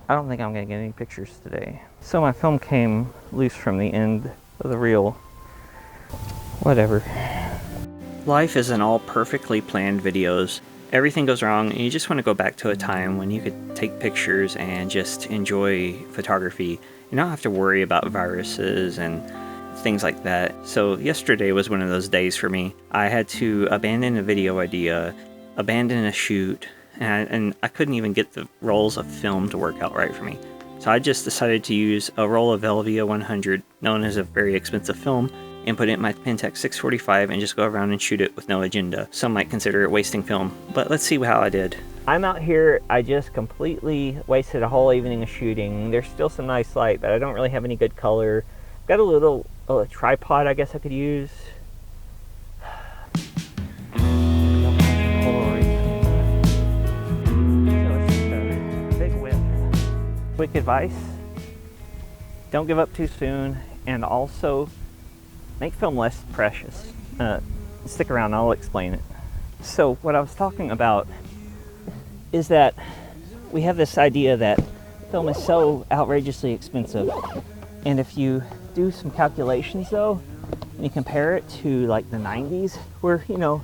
I don't think I'm going to get any pictures today. So my film came loose from the end of the reel. Whatever. Life isn't all perfectly planned videos. Everything goes wrong and you just want to go back to a time when you could take pictures and just enjoy photography. You don't have to worry about viruses and things like that. So yesterday was one of those days for me. I had to abandon a video idea, abandon a shoot, and I couldn't even get the rolls of film to work out right for me. So I just decided to use a roll of Velvia 100, known as a very expensive film, and put it in my Pentax 645 and just go around and shoot it with no agenda. Some might consider it wasting film, but let's see how I did. I'm out here, I just completely wasted a whole evening of shooting. There's still some nice light, but I don't really have any good color. Got a little tripod I guess I could use. Quick advice, don't give up too soon, and also make film less precious. Stick around, I'll explain it. So what I was talking about is that we have this idea that film is so outrageously expensive, and if you do some calculations though, and you compare it to like the 90s, where, you know,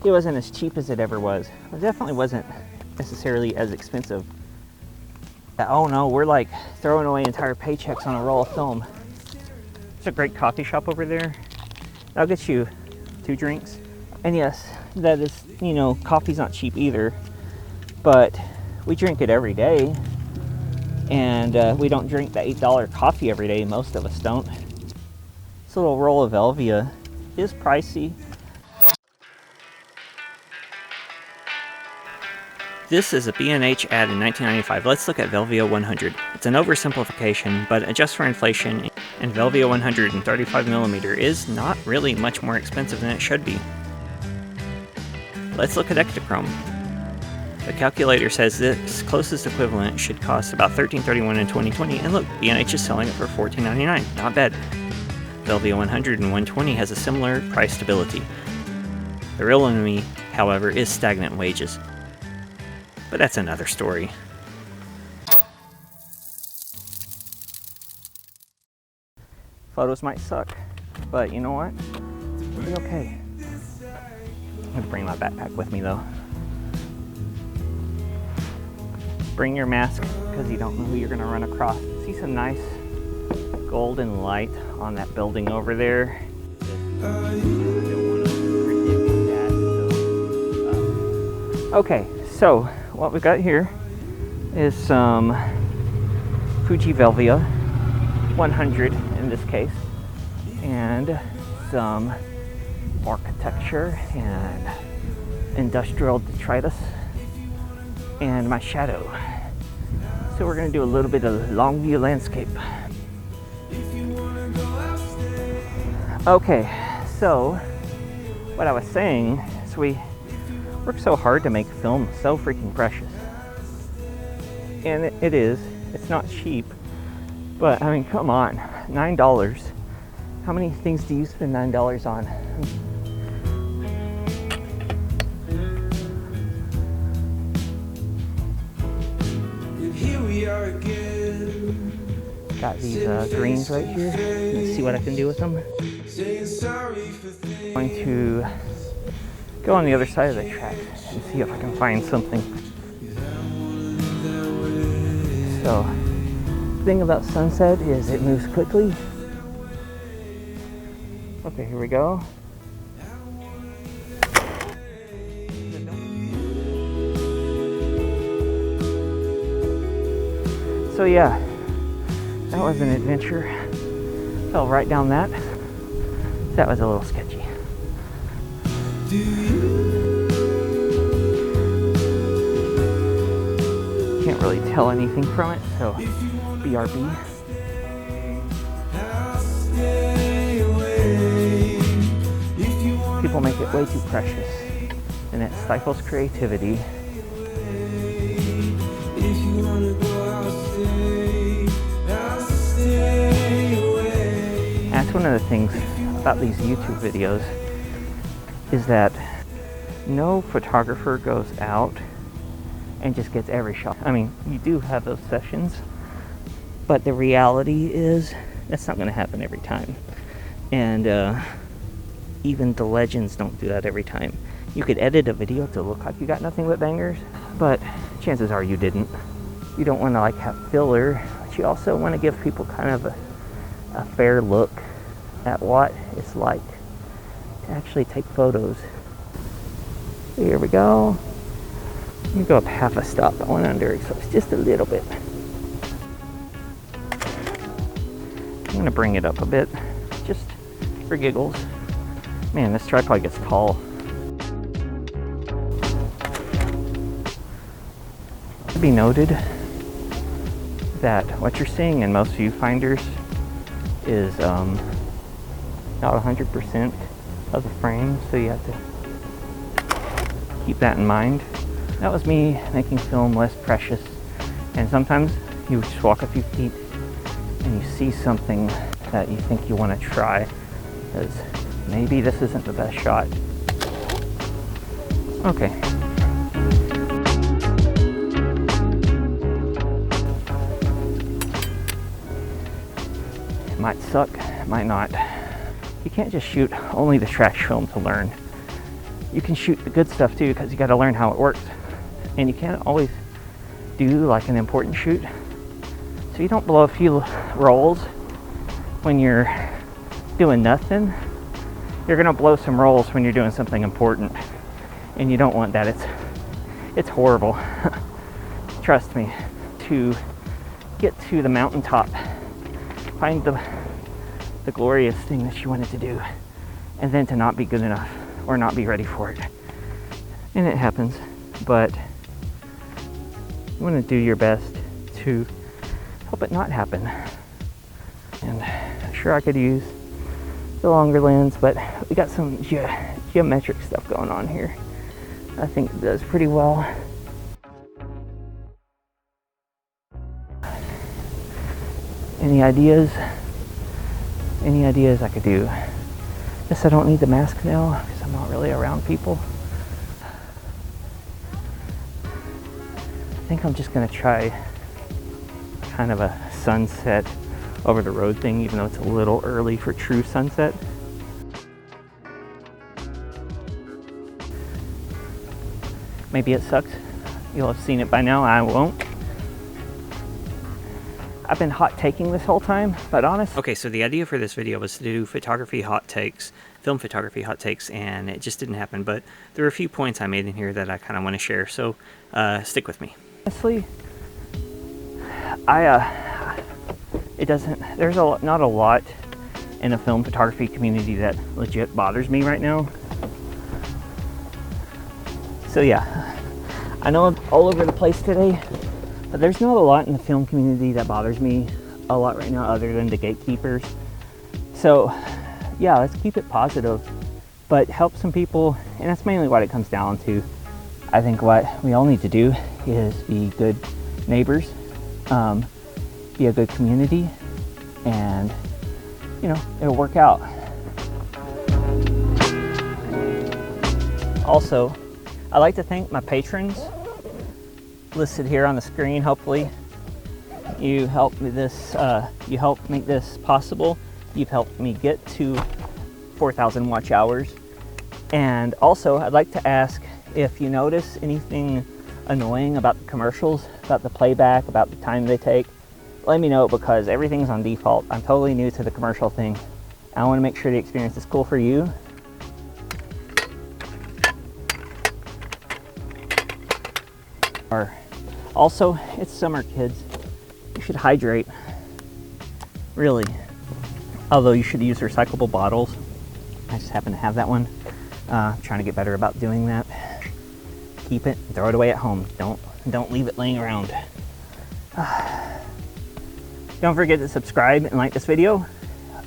it wasn't as cheap as it ever was. It definitely wasn't necessarily as expensive. Oh no, we're like throwing away entire paychecks on a roll of film. There's a great coffee shop over there. I'll get you 2 drinks. And yes, that is, you know, coffee's not cheap either, but we drink it every day. And we don't drink the $8 coffee every day, most of us don't. This little roll of Velvia is pricey. This is a B&H ad in 1995. Let's look at Velvia 100. It's an oversimplification, but adjust for inflation, and Velvia 100 in 35mm is not really much more expensive than it should be. Let's look at Ektachrome. The calculator says this closest equivalent should cost about $13.31 in 2020, and look, B&H is selling it for $14.99. Not bad. Velvia 100 and 120 has a similar price stability. The real enemy, however, is stagnant wages. But that's another story. Photos might suck, but you know what? It'll be okay. I'm gonna bring my backpack with me though. Bring your mask, because you don't know who you're gonna run across. See some nice golden light on that building over there. Okay, so what we've got here is some Fuji Velvia 100 in this case, and some architecture and industrial detritus, and my shadow. So we're going to do a little bit of long view landscape. Okay, so what I was saying is we work so hard to make film so freaking precious. And it is. It's not cheap. But, I mean, come on. $9. How many things do you spend $9 on? Here we are again. Got these greens right here. Let's see what I can do with them. I'm going to go on the other side of the track and see if I can find something. So, the thing about sunset is it moves quickly. Okay, here we go. So yeah, that was an adventure. Fell right down that. That was a little sketchy. Can't really tell anything from it, so BRB. People make it way too precious, and it stifles creativity. That's one of the things about these YouTube videos, is that no photographer goes out and just gets every shot. I mean, you do have those sessions, but the reality is that's not going to happen every time. And even the legends don't do that every time. You could edit a video to look like you got nothing but bangers, but chances are you didn't. You don't want to like have filler, but you also want to give people kind of a fair look at what it's like to actually take photos. Here we go. Let me go up half a stop. I went under exposed just a little bit. I'm gonna bring it up a bit, just for giggles. Man, this tripod gets tall. To be noted that what you're seeing in most viewfinders is not 100% of the frame, so you have to keep that in mind. That was me making film less precious, and sometimes you just walk a few feet and you see something that you think you want to try, because maybe this isn't the best shot. Okay. It might suck, it might not. You can't just shoot only the trash film to learn. You can shoot the good stuff too, because you got to learn how it works. And you can't always do like an important shoot, so you don't blow a few rolls when you're doing nothing. You're gonna blow some rolls when you're doing something important, and you don't want that. It's horrible. Trust me. To get to the mountaintop, find the glorious thing that you wanted to do, and then to not be good enough or not be ready for it. And it happens, but you want to do your best to help it not happen. And sure, I could use the longer lens, but we got some geometric stuff going on here. I think it does pretty well. Any ideas? Any ideas I could do? Guess I don't need the mask now because I'm not really around people. I think I'm just gonna try kind of a sunset over the road thing, even though it's a little early for true sunset. Maybe it sucks. You'll have seen it by now. I won't. I've been hot taking this whole time, but honest. Okay, so the idea for this video was to do photography hot takes, film photography hot takes, and it just didn't happen. But there were a few points I made in here that I kind of want to share, so stick with me. Honestly, there's not a lot in the film photography community that legit bothers me right now. So yeah, I know I'm all over the place today, but there's not a lot in the film community that bothers me a lot right now other than the gatekeepers. So yeah, let's keep it positive, but help some people, and that's mainly what it comes down to. I think what we all need to do is be good neighbors, be a good community, and you know, it'll work out. Also, I'd like to thank my patrons listed here on the screen. Hopefully you helped me you helped make this possible. You've helped me get to 4,000 watch hours. And also, I'd like to ask if you notice anything annoying about the commercials, about the playback, about the time they take. Let me know, because everything's on default. I'm totally new to the commercial thing. I want to make sure the experience is cool for you. Also, it's summer, kids. You should hydrate. Really. Although you should use recyclable bottles. I just happen to have that one. I'm trying to get better about doing that. Keep it, throw it away at home. Don't leave it laying around. Don't forget to subscribe and like this video.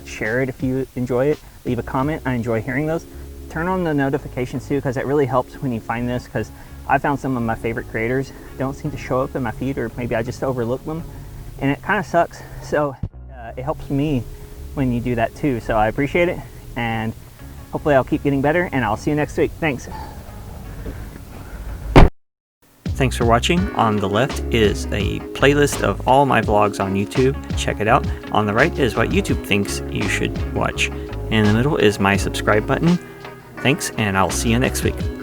Share it if you enjoy it. Leave a comment. I enjoy hearing those. Turn on the notifications too, because it really helps when you find this, because I found some of my favorite creators don't seem to show up in my feed, or maybe I just overlook them, and it kind of sucks. So it helps me when you do that too. So I appreciate it, and hopefully I'll keep getting better, and I'll see you next week. Thanks. Thanks for watching. On the left is a playlist of all my vlogs on YouTube. Check it out. On the right is what YouTube thinks you should watch. In the middle is my subscribe button. Thanks, and I'll see you next week.